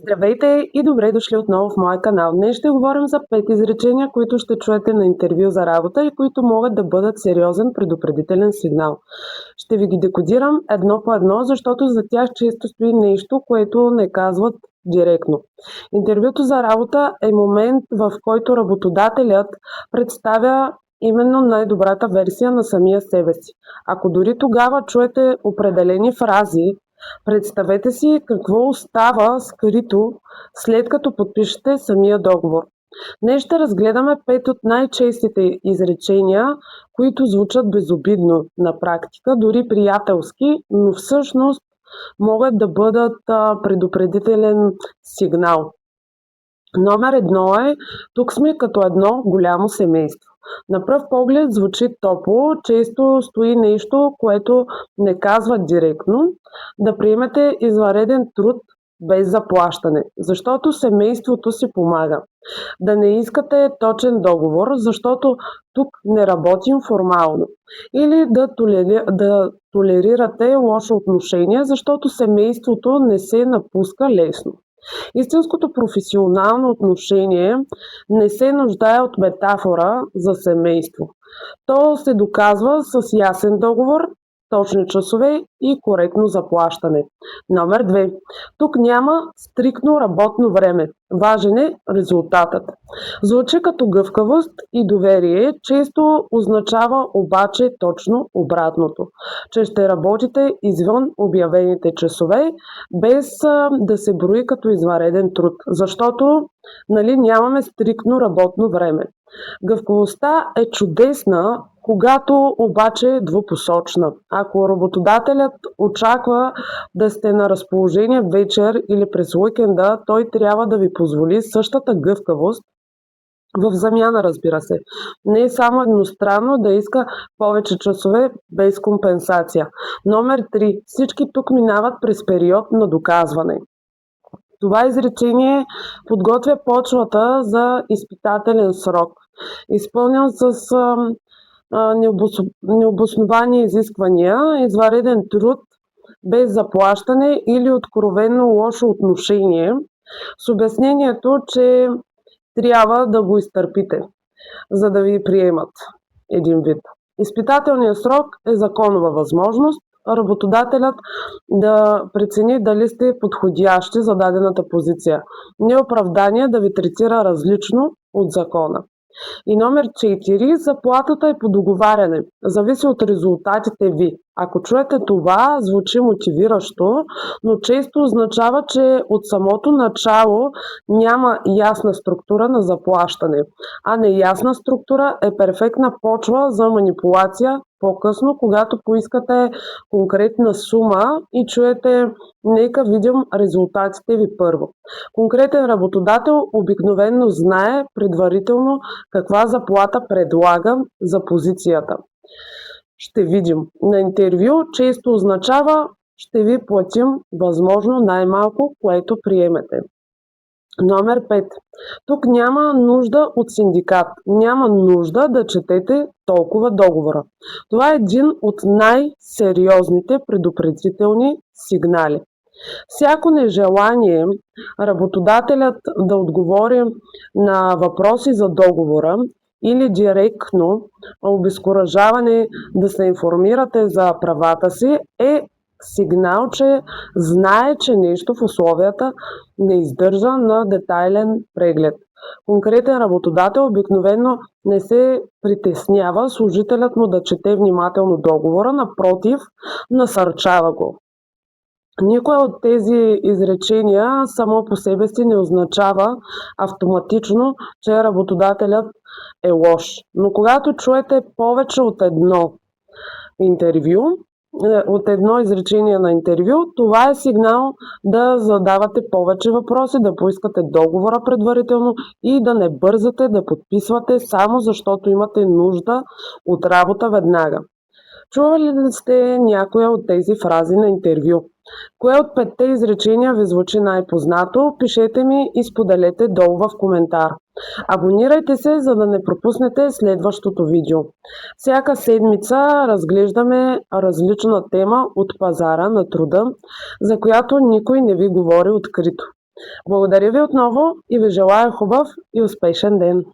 Здравейте и добре дошли отново в моя канал. Днес ще говорим за 5 изречения, които ще чуете на интервю за работа и които могат да бъдат сериозен предупредителен сигнал. Ще ви ги декодирам едно по едно, защото за тях често стои нещо, което не казват директно. Интервюто за работа е момент, в който работодателят представя именно най-добрата версия на самия себе си. Ако дори тогава чуете определени фрази, представете си какво остава скрито след като подпишете самия договор. Днес ще разгледаме 5 от най-честите изречения, които звучат безобидно на практика, дори приятелски, но всъщност могат да бъдат предупредителен сигнал. Номер 1 е: тук сме като едно голямо семейство. На пръв поглед звучи топло, често стои нещо, което не казва директно. Да приемете извънреден труд без заплащане, защото семейството си помага. Да не искате точен договор, защото тук не работим формално. Или да толерирате лошо отношение, защото семейството не се напуска лесно. Истинското професионално отношение не се нуждае от метафора за семейство. То се доказва с ясен договор, точни часове и коректно заплащане. Номер 2. Тук няма стриктно работно време. Важен е резултатът. Звучи като гъвкавост и доверие, често означава обаче точно обратното, че ще работите извън обявените часове, без да се брои като извънреден труд, защото нямаме стриктно работно време. Гъвкавостта е чудесна, когато обаче е двупосочна. Ако работодателят очаква да сте на разположение вечер или през уикенда, той трябва да ви позволи същата гъвкавост в замяна, разбира се. Не е само едностранно да иска повече часове без компенсация. Номер 3. Всички тук минават през период на доказване. Това изречение подготвя почвата за изпитателен срок, изпълнен с необосновани изисквания, извънреден труд без заплащане или откровено лошо отношение, с обяснението, че трябва да го изтърпите, за да ви приемат един вид. Изпитателният срок е законова възможност работодателят да прецени дали сте подходящи за дадената позиция. Не е оправдание да ви третира различно от закона. И номер 4. Заплатата е по договаряне. Зависи от резултатите ви. Ако чуете това, звучи мотивиращо, но често означава, че от самото начало няма ясна структура на заплащане. А неясна структура е перфектна почва за манипулация по-късно, когато поискате конкретна сума и чуете: нека видим резултатите ви първо. Конкретен работодател обикновено знае предварително каква заплата предлага за позицията. Ще видим. На интервю често означава: ще ви платим възможно най-малко, което приемете. Номер 5. Тук няма нужда от синдикат. Няма нужда да четете толкова договора. Това е един от най-сериозните предупредителни сигнали. Всяко нежелание работодателят да отговори на въпроси за договора или директно обезкуражаване да се информирате за правата си е сигнал, че знае, че нещо в условията не издържа на детайлен преглед. Конкретен работодател обикновено не се притеснява служителят му да чете внимателно договора, напротив, насърчава го. Никое от тези изречения само по себе си не означава автоматично, че работодателят е лош. Но когато чуете повече от едно изречение на интервю, това е сигнал да задавате повече въпроси, да поискате договора предварително и да не бързате да подписвате само защото имате нужда от работа веднага. Чували ли сте някоя от тези фрази на интервю? Кое от 5 изречения ви звучи най-познато? Пишете ми и споделете долу в коментар. Абонирайте се, за да не пропуснете следващото видео. Всяка седмица разглеждаме различна тема от пазара на труда, за която никой не ви говори открито. Благодаря ви отново и ви желая хубав и успешен ден!